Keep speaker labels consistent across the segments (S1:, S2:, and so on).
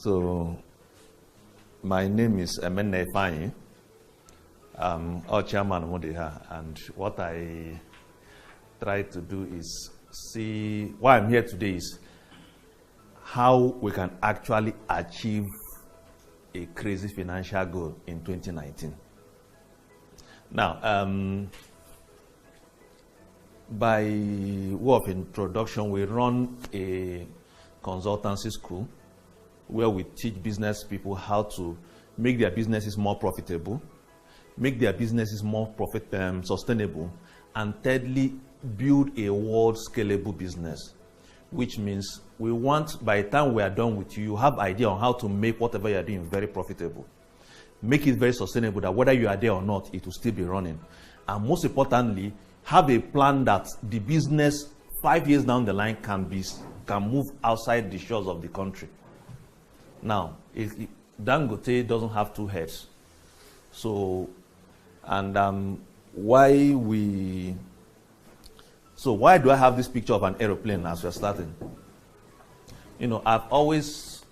S1: So, my name is Emene Fanyi. I'm our chairman of Modiha, and what I try to do is see why I'm here today is how we can actually achieve a crazy financial goal in 2019. Now, by way of introduction, we run a consultancy school where we teach business people how to make their businesses more profitable, make their businesses more sustainable, and thirdly, build a world scalable business, which means we want, by the time we are done with you, you have idea on how to make whatever you are doing very profitable. Make it very sustainable, that whether you are there or not, it will still be running. And most importantly, have a plan that the business 5 years down the line can move outside the shores of the country. Now, Dangote doesn't have two heads. So, and why do I have this picture of an aeroplane as we're starting? You know, I've always...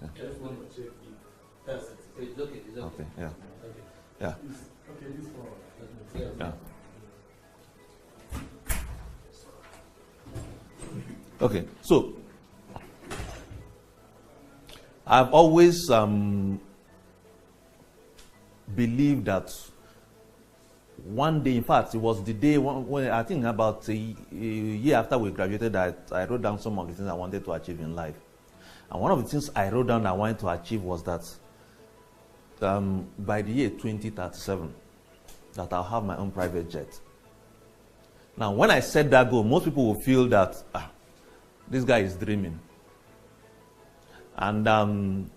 S1: Yeah. Okay, yeah. Yeah. Yeah. Okay, so I've always believed that one day, in fact, it was the day when I think about a year after we graduated, that I wrote down some of the things I wanted to achieve in life. And one of the things I wrote down I wanted to achieve was that by the year 2037, that I'll have my own private jet. Now, when I set that goal, most people will feel that this guy is dreaming. And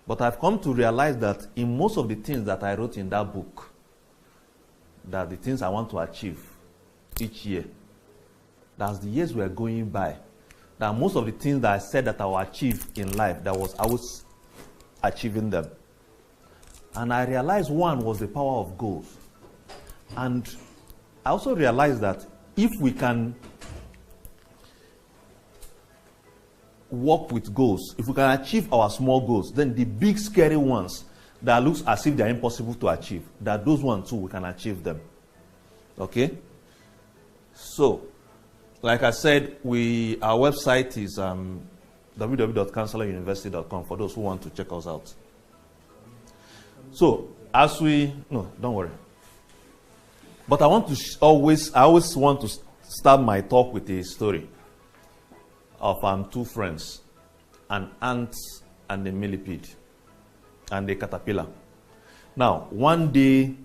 S1: but I've come to realize that in most of the things that I wrote in that book, that the things I want to achieve each year, that's the years we're going by, that most of the things that I said that I will achieve in life, I was achieving them. And I realized one was the power of goals. And I also realized that if we can work with goals, if we can achieve our small goals, then the big scary ones that looks as if they're impossible to achieve, that those ones too, we can achieve them. Okay? So, like I said, our website is www.counseloruniversity.com for those who want to check us out. So, no, don't worry. But I always want to start my talk with a story of two friends, an ant and a millipede, and a caterpillar. Now, one day,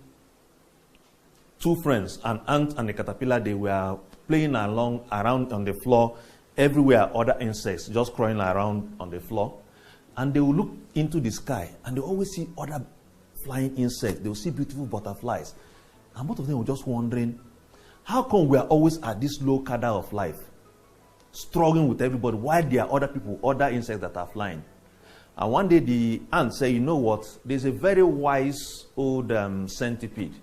S1: two friends, an ant and a caterpillar, they were playing around on the floor, everywhere other insects just crawling around on the floor. And they will look into the sky, and they always see other flying insects. They will see beautiful butterflies. And both of them were just wondering, how come we are always at this low cadre of life, struggling with everybody, while there are other people, other insects that are flying? And one day the ant said, you know what, there's a very wise old centipede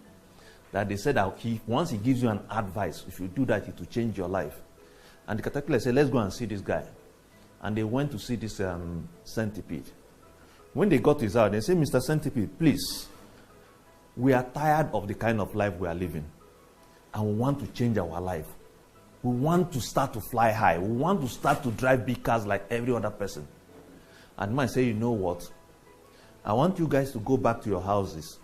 S1: that they said that once he gives you an advice, if you do that, it will change your life. And the caterpillar said, let's go and see this guy. And they went to see this centipede. When they got to his house, they said, Mr. Centipede, please, we are tired of the kind of life we are living, and we want to change our life. We want to start to fly high. We want to start to drive big cars like every other person. And the man said, you know what? I want you guys to go back to your houses.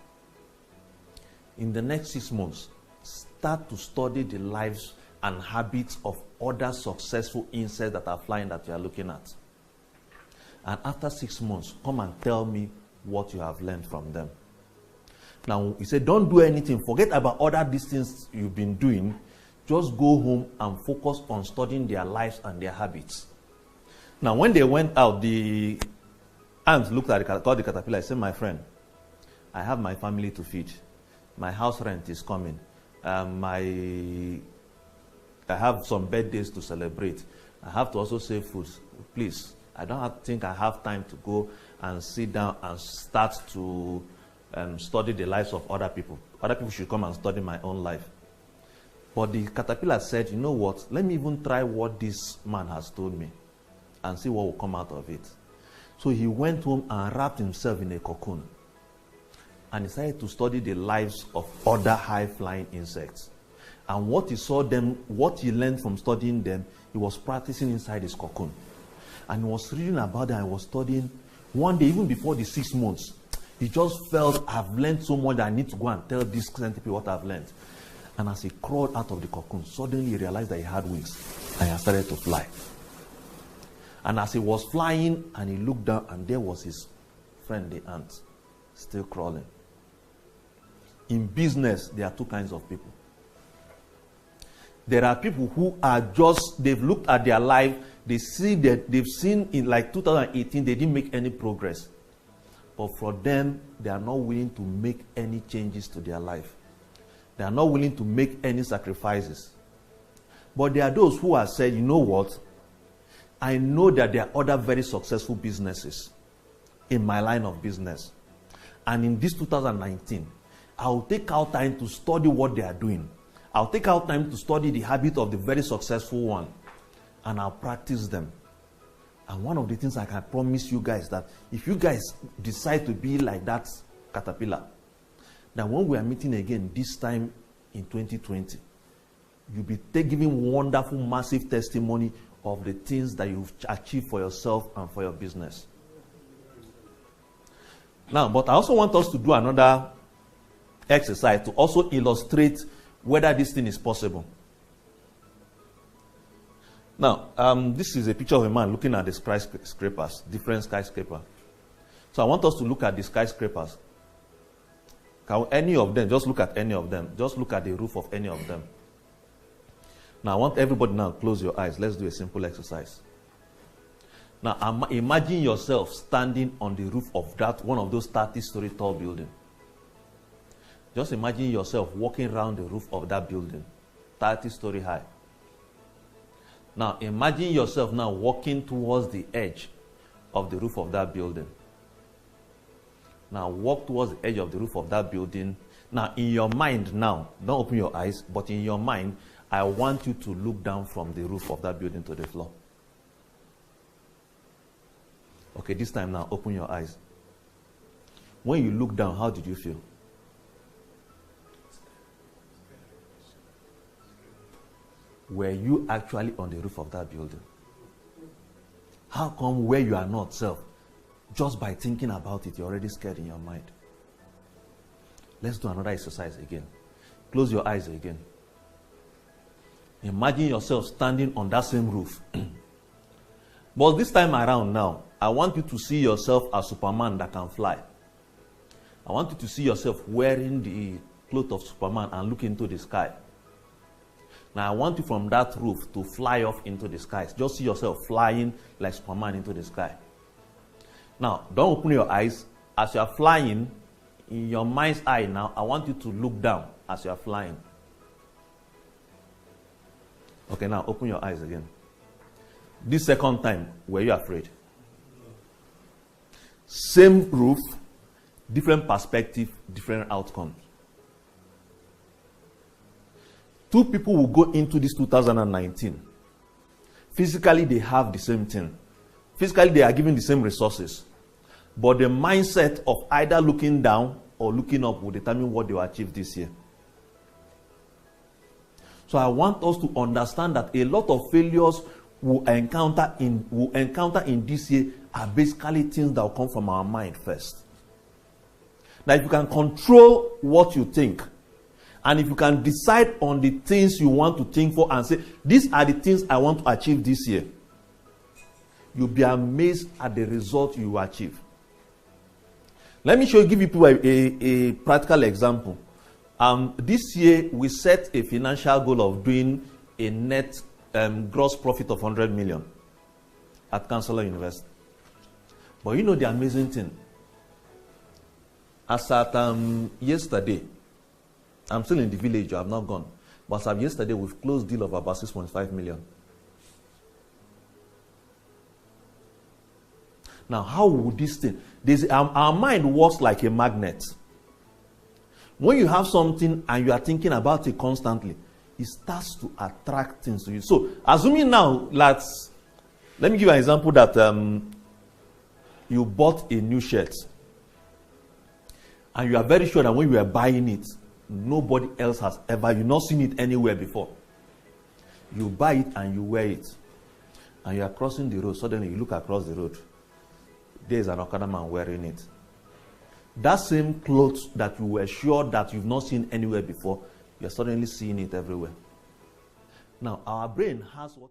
S1: In the next 6 months, start to study the lives and habits of other successful insects that are flying that you are looking at. And after 6 months, come and tell me what you have learned from them. Now, he said, don't do anything. Forget about other these things you've been doing. Just go home and focus on studying their lives and their habits. Now, when they went out, the ant looked at the caterpillar and said, my friend, I have my family to feed. My house rent is coming. I have some birthdays to celebrate. I have to also save food. Please, I don't think I have time to go and sit down and start to study the lives of other people. Other people should come and study my own life. But the caterpillar said, you know what, let me even try what this man has told me. and see what will come out of it. So he went home and wrapped himself in a cocoon and decided to study the lives of other high-flying insects. And what he learned from studying them, he was practicing inside his cocoon. And he was reading about them and was studying. One day, even before the 6 months, he just felt, I've learned so much that I need to go and tell this centipede what I've learned. And as he crawled out of the cocoon, suddenly he realized that he had wings and he started to fly. And as he was flying and he looked down, and there was his friend, the ant, still crawling. In business, there are two kinds of people. There are people who are they've looked at their life, they see that they've seen in like 2018, they didn't make any progress. But for them, they are not willing to make any changes to their life. They are not willing to make any sacrifices. But there are those who have said, you know what? I know that there are other very successful businesses in my line of business. And in this 2019, I'll take out time to study what they are doing. I'll take out time to study the habit of the very successful one. And I'll practice them. And one of the things I can promise you guys that if you guys decide to be like that caterpillar, that when we are meeting again this time in 2020, you'll be giving wonderful, massive testimony of the things that you've achieved for yourself and for your business. Now, but I also want us to do another exercise to also illustrate whether this thing is possible. Now, this is a picture of a man looking at the skyscrapers, different skyscrapers. So I want us to look at the skyscrapers. Can any of them, just look at any of them. Just look at the roof of any of them. Now, I want everybody now to close your eyes. Let's do a simple exercise. Now, imagine yourself standing on the roof of one of those 30-story tall buildings. Just imagine yourself walking around the roof of that building, 30-story high. Now, imagine yourself now walking towards the edge of the roof of that building. Now, walk towards the edge of the roof of that building. Now, in your mind now, don't open your eyes, but in your mind, I want you to look down from the roof of that building to the floor. Okay, this time now, open your eyes. When you look down, how did you feel? Were you actually on the roof of that building? How come where you are not, self, just by thinking about it, you're already scared in your mind? Let's do another exercise again. Close your eyes again. Imagine yourself standing on that same roof. But this time around now, I want you to see yourself as Superman that can fly. I want you to see yourself wearing the clothes of Superman and look into the sky. Now, I want you from that roof to fly off into the sky. Just see yourself flying like Superman into the sky. Now, don't open your eyes. As you are flying, in your mind's eye now, I want you to look down as you are flying. Okay, now open your eyes again. This second time, were you afraid? Same roof, different perspective, different outcomes. Two people will go into this 2019. Physically, they have the same thing. Physically, they are given the same resources. But the mindset of either looking down or looking up will determine what they will achieve this year. So I want us to understand that a lot of failures we'll encounter in this year are basically things that will come from our mind first. Now, if you can control what you think, and if you can decide on the things you want to think for and say, these are the things I want to achieve this year, you'll be amazed at the result you will achieve. Let me give you a practical example. This year, we set a financial goal of doing a net gross profit of 100 million at Counselor University. But you know the amazing thing? As at yesterday, I'm still in the village, I have not gone. But as of yesterday, we've closed deal of about 6.5 million. Now, how would this thing? Our mind works like a magnet. When you have something and you are thinking about it constantly, it starts to attract things to you. So, assuming now that Let me give you an example that you bought a new shirt and you are very sure that when you are buying it, nobody else has ever, you've not seen it anywhere before. You buy it and you wear it. And you are crossing the road. Suddenly you look across the road. There is an Okada man wearing it. That same clothes that you were sure that you've not seen anywhere before, you're suddenly seeing it everywhere. Now, our brain has what